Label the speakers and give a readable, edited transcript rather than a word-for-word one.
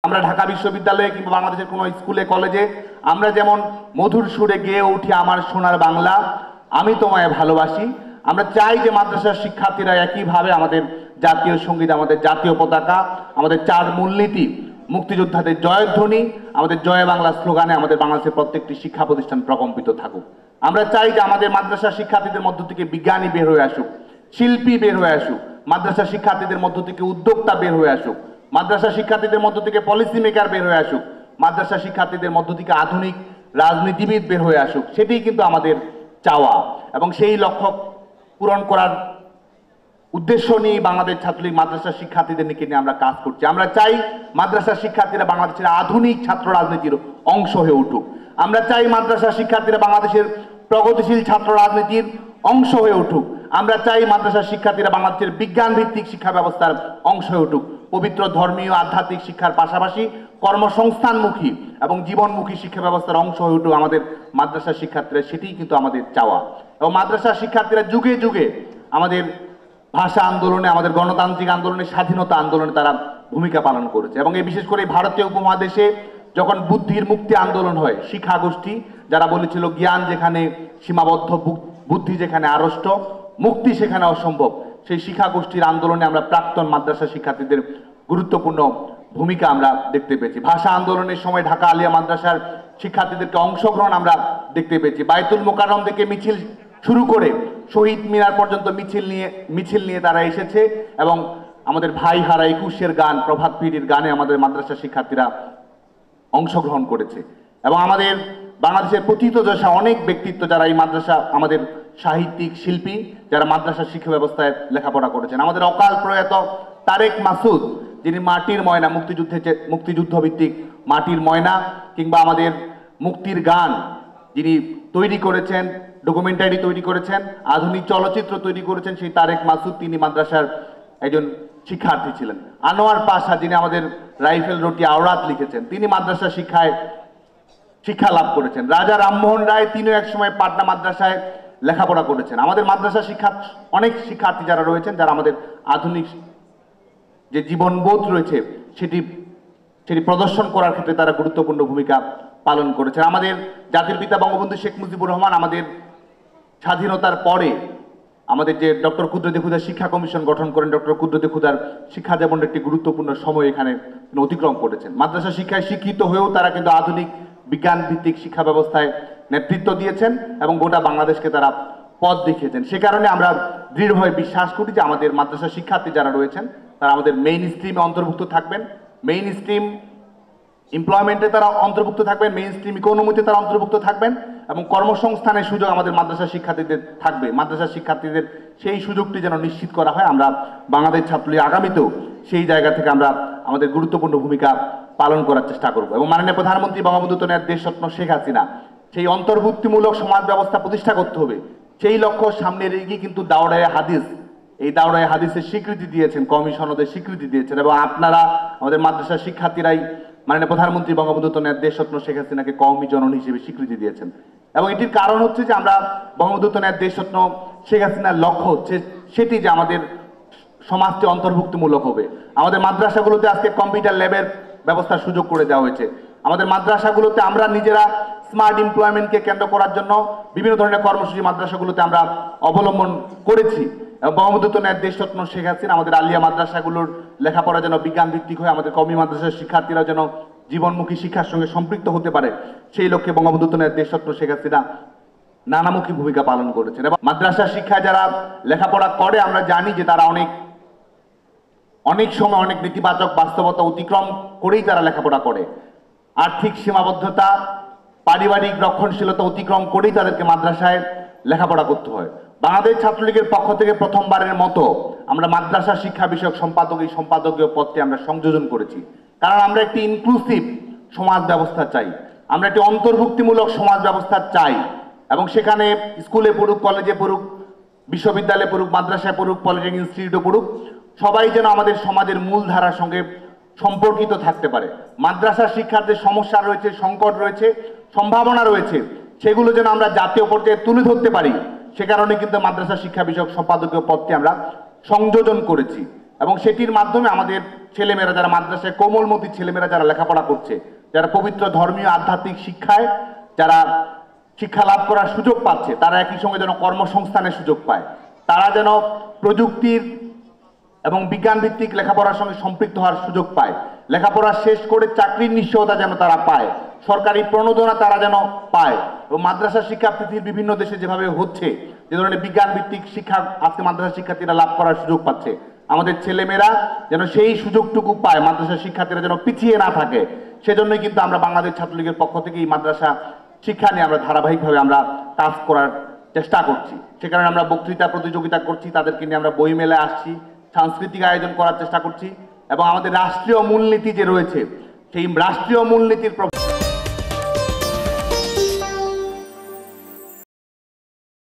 Speaker 1: আমরা ঢাকা বিশ্ববিদ্যালয়ে কিংবা বাংলাদেশের কোনো স্কুলে কলেজে আমরা যেমন মধুর সুরে গেয়ে উঠি আমার সোনার বাংলা, আমি তোমায় ভালোবাসি, আমরা চাই যে মাদ্রাসার শিক্ষার্থীরা একইভাবে আমাদের জাতীয় সঙ্গীত, আমাদের জাতীয় পতাকা, আমাদের 4 মূলনীতি, মুক্তিযোদ্ধাদের জয়ধ্বনি, আমাদের জয় বাংলা স্লোগানে আমাদের বাংলাদেশের প্রত্যেকটি শিক্ষা প্রতিষ্ঠান প্রকম্পিত থাকুক। আমরা চাই যে আমাদের মাদ্রাসা শিক্ষার্থীদের মধ্য থেকে বিজ্ঞানী বের হয়ে আসুক, শিল্পী বের হয়ে আসুক, মাদ্রাসা শিক্ষার্থীদের মধ্য থেকে উদ্যোক্তা বের হয়ে আসুক, মাদ্রাসা শিক্ষার্থীদের মধ্য থেকে পলিসি মেকার বের হয়ে আসুক, মাদ্রাসা শিক্ষার্থীদের মধ্য থেকে আধুনিক রাজনীতিবিদ বের হয়ে আসুক। সেটাই কিন্তু আমাদের চাওয়া, এবং সেই লক্ষ্য পূরণ করার উদ্দেশ্য নিয়ে বাংলাদেশ ছাত্রলীগ মাদ্রাসা শিক্ষার্থীদের নিয়ে আমরা কাজ করছি। আমরা চাই মাদ্রাসা শিক্ষার্থীরা বাংলাদেশের আধুনিক ছাত্র রাজনীতির অংশ হয়ে উঠুক। আমরা চাই মাদ্রাসা শিক্ষার্থীরা বাংলাদেশের প্রগতিশীল ছাত্র রাজনীতির অংশ হয়ে উঠুক। আমরা চাই মাদ্রাসা শিক্ষার্থীরা বাংলাদেশের বিজ্ঞান ভিত্তিক শিক্ষা ব্যবস্থার অংশ হয়ে উঠুক। পবিত্র ধর্মীয় আধ্যাত্মিক শিক্ষার পাশাপাশি কর্মসংস্থানমুখী এবং জীবনমুখী শিক্ষা ব্যবস্থার অংশ হয়ে উঠুক আমাদের মাদ্রাসা শিক্ষার্থীরা। সেটিই কিন্তু আমাদের চাওয়া। এবং মাদ্রাসা শিক্ষার্থীরা যুগে যুগে আমাদের ভাষা আন্দোলনে, আমাদের গণতান্ত্রিক আন্দোলনে, স্বাধীনতা আন্দোলনে তারা ভূমিকা পালন করেছে। এবং এই বিশেষ করে ভারতীয় উপমহাদেশে যখন বুদ্ধির মুক্তি আন্দোলন হয়, শিক্ষা গোষ্ঠী যারা বলেছিল জ্ঞান যেখানে সীমাবদ্ধ, বুদ্ধি যেখানে আড়ষ্ট, মুক্তি সেখানে অসম্ভব, সেই শিক্ষা গোষ্ঠীর আন্দোলনে আমরা প্রাক্তন মাদ্রাসা শিক্ষার্থীদের গুরুত্বপূর্ণ ভূমিকা আমরা দেখতে পেয়েছি। ভাষা আন্দোলনের সময় ঢাকা আলিয়া মাদ্রাসার শিক্ষার্থীদেরকে অংশগ্রহণ আমরা দেখতে পেয়েছি। বায়তুল মোকাররম থেকে মিছিল শুরু করে শহীদ মিনার পর্যন্ত মিছিল নিয়ে তারা এসেছে, এবং আমাদের ভাই হারা 21-এর গান, প্রভাত ফেরির গানে আমাদের মাদ্রাসা শিক্ষার্থীরা অংশগ্রহণ করেছে। এবং আমাদের বাংলাদেশের প্রথিতযশা অনেক ব্যক্তিত্ব যারা এই মাদ্রাসা, আমাদের সাহিত্যিক, শিল্পী যারা মাদ্রাসা শিক্ষা ব্যবস্থায় লেখাপড়া করেছেন, আমাদের অকাল প্রয়াত তারেক মাসুদ, যিনি মাটির ময়না, মুক্তিযুদ্ধ ভিত্তিক মাটির ময়না, কিংবা আমাদের মুক্তির গান যিনি তৈরি করেছেন, ডকুমেন্টারি তৈরি করেছেন, আধুনিক চলচ্চিত্র তৈরি করেছেন, সেই তারেক মাসুদ তিনি মাদ্রাসার একজন শিক্ষার্থী ছিলেন। আনোয়ার পাশা, যিনি আমাদের রাইফেল রুটি আওরাত লিখেছেন, তিনি মাদ্রাসা শিক্ষা লাভ করেছেন। রাজা রামমোহন রায় তিনিও একসময় পাটনা মাদ্রাসায় লেখাপড়া করেছেন। আমাদের মাদ্রাসা অনেক শিক্ষার্থী যারা রয়েছেন, যারা আমাদের আধুনিক যে জীবনবোধ রয়েছে সেটি প্রদর্শন করার ক্ষেত্রে তারা গুরুত্বপূর্ণ ভূমিকা পালন করেছেন। আমাদের জাতির পিতা বঙ্গবন্ধু শেখ মুজিবুর রহমান আমাদের স্বাধীনতার পরে আমাদের যে ডক্টর কুদরতি খুদার শিক্ষা কমিশন গঠন করেন, ডক্টর কুদরতি খুদার শিক্ষা জীবনের একটি গুরুত্বপূর্ণ সময় এখানে অতিক্রম করেছেন। মাদ্রাসা শিক্ষায় শিক্ষিত হয়েও তারা কিন্তু আধুনিক বিজ্ঞান ভিত্তিক শিক্ষা ব্যবস্থায় নেতৃত্ব দিয়েছেন এবং গোটা বাংলাদেশকে তারা পথ দেখিয়েছেন। সে কারণে আমরা দৃঢ়ভাবে বিশ্বাস করি যে আমাদের মাদ্রাসা শিক্ষার্থী যারা রয়েছেন তারা আমাদের মেইন স্ট্রিমে অন্তর্ভুক্ত থাকবেন, মেইন স্ট্রিম এমপ্লয়মেন্টে তারা অন্তর্ভুক্ত থাকবেন, মেইন স্ট্রিম ইকোনমিতে তারা অন্তর্ভুক্ত থাকবেন, এবং কর্মসংস্থানের সুযোগ আমাদের মাদ্রাসা শিক্ষার্থীদের থাকবে। মাদ্রাসা শিক্ষার্থীদের সেই সুযোগটি যেন নিশ্চিত করা হয়, আমরা বাংলাদেশ ছাত্রলীগ আগামীতেও সেই জায়গা থেকে আমরা আমাদের গুরুত্বপূর্ণ ভূমিকা পালন করার চেষ্টা করব। এবং মাননীয় প্রধানমন্ত্রী বঙ্গবন্ধু কন্যা দেশরত্ন শেখ হাসিনা সেই অন্তর্ভুক্তিমূলক সমাজ ব্যবস্থা প্রতিষ্ঠা করতে হবে, সেই লক্ষ্য সামনে রেখে কিন্তু দাওরায়ে হাদিস, এই দাওরায়ে হাদিসের স্বীকৃতি দিয়েছেন, কওমি সনদের স্বীকৃতি দিয়েছেন, এবং আপনারা আমাদের মাদ্রাসা শিক্ষার্থীরাই মাননীয় প্রধানমন্ত্রী বঙ্গবন্ধু কন্যা দেশরত্ন শেখ হাসিনাকে কওমি জননী হিসেবে স্বীকৃতি দিয়েছেন। এবং এটির কারণ হচ্ছে যে আমরা বঙ্গবন্ধু কন্যা দেশরত্ন শেখ হাসিনার লক্ষ্য হচ্ছে সেটি যে আমাদের সমাজটি অন্তর্ভুক্তিমূলক হবে। আমাদের মাদ্রাসাগুলোতে আজকে কম্পিউটার ল্যাবের ব্যবস্থার সুযোগ করে দেওয়া হয়েছে। আমাদের মাদ্রাসাগুলোতে আমরা নিজেরা স্মার্ট এমপ্লয়মেন্টকে কেন্দ্র করার জন্য বিভিন্ন ধরনের কর্মসূচি মাদ্রাসাগুলোতে আমরা অবলম্বন করেছি। এবং বঙ্গবন্ধু কন্যা দেশরত্ন শেখ হাসিনা আমাদের আলিয়া মাদ্রাসাগুলোর লেখাপড়া যেন বিজ্ঞান ভিত্তিক হয়, আমাদের কওমি মাদ্রাসার শিক্ষার্থীরা যেন জীবনমুখী শিক্ষার সঙ্গে সম্পৃক্ত হতে পারে, সেই লক্ষ্যে বঙ্গবন্ধু কন্যা দেশরত্ন শেখ হাসিনা নানামুখী ভূমিকা পালন করেছেন। এবং মাদ্রাসা শিক্ষায় যারা লেখাপড়া করে আমরা জানি যে তারা অনেক সময় অনেক নেতিবাচক বাস্তবতা অতিক্রম করেই তারা লেখাপড়া করে। আর্থিক সীমাবদ্ধতা, পারিবারিক রক্ষণশীলতা অতিক্রম করেই তাদেরকে মাদ্রাসায় লেখাপড়া করতে হয়। বাংলাদেশ ছাত্রলীগের পক্ষ থেকে প্রথমবারের মতো আমরা মাদ্রাসা শিক্ষা বিষয়ক সম্পাদকীয় পদটি আমরা সংযোজন করেছি, কারণ আমরা একটি ইনক্লুসিভ সমাজ ব্যবস্থা চাই, আমরা একটি অন্তর্ভুক্তিমূলক সমাজ ব্যবস্থা চাই। এবং সেখানে স্কুলে পড়ুক, কলেজে পড়ুক, বিশ্ববিদ্যালয়ে পড়ুক, মাদ্রাসায় পড়ুক, পলিটেকনিক ইনস্টিটিউটে পড়ুক, সবাই যেন আমাদের সমাজের মূল ধারার সঙ্গে সম্পর্কিত থাকতে পারে। মাদ্রাসা শিক্ষার্থীর সমস্যা রয়েছে, সংকট রয়েছে, সম্ভাবনা রয়েছে, সেগুলো যেন আমরা জাতীয় পর্যায়ে তুলে ধরতে পারি। সে কারণে কিন্তু মাদ্রাসা শিক্ষা বিষয়ক সম্পাদকীয় পদটি আমরা সংযোজন করেছি। এবং সেটির মাধ্যমে আমাদের ছেলেমেয়েরা যারা মাদ্রাসায় কোমলমতি ছেলেমেয়েরা যারা লেখাপড়া করছে, যারা পবিত্র ধর্মীয় আধ্যাত্মিক শিক্ষায় যারা শিক্ষা লাভ করার সুযোগ পাচ্ছে, তারা একই সঙ্গে যেন কর্মসংস্থানের সুযোগ পায়, তারা যেন প্রযুক্তির এবং বিজ্ঞান ভিত্তিক লেখাপড়ার সঙ্গে সম্পৃক্ত হওয়ার সুযোগ পায়, লেখাপড়া শেষ করে চাকরির নিশ্চয়তা যেন তারা পায়, সরকারি প্রণোদনা তারা যেন পায়। এবং মাদ্রাসা শিক্ষা পৃথিবীর বিভিন্ন দেশে যেভাবে হচ্ছে, যে ধরনের বিজ্ঞান ভিত্তিক শিক্ষা আজকে মাদ্রাসা শিক্ষার্থীরা লাভ করার সুযোগ পাচ্ছে, আমাদের ছেলেমেয়েরা যেন সেই সুযোগটুকু পায়, মাদ্রাসা শিক্ষার্থীরা যেন পিছিয়ে না থাকে, সেজন্যই কিন্তু আমরা বাংলাদেশ ছাত্রলীগের পক্ষ থেকে এই মাদ্রাসা শিক্ষা নিয়ে আমরা ধারাবাহিকভাবে আমরা কাজ করার চেষ্টা করছি। সে কারণে আমরা বক্তৃতা প্রতিযোগিতা করছি, তাদেরকে নিয়ে আমরা বই মেলে আসছি, সাংস্কৃতিক আয়োজন করার চেষ্টা করছি এবং আমাদের রাষ্ট্রীয় মূলনীতি যে রয়েছে সেই রাষ্ট্রীয় মূলনীতির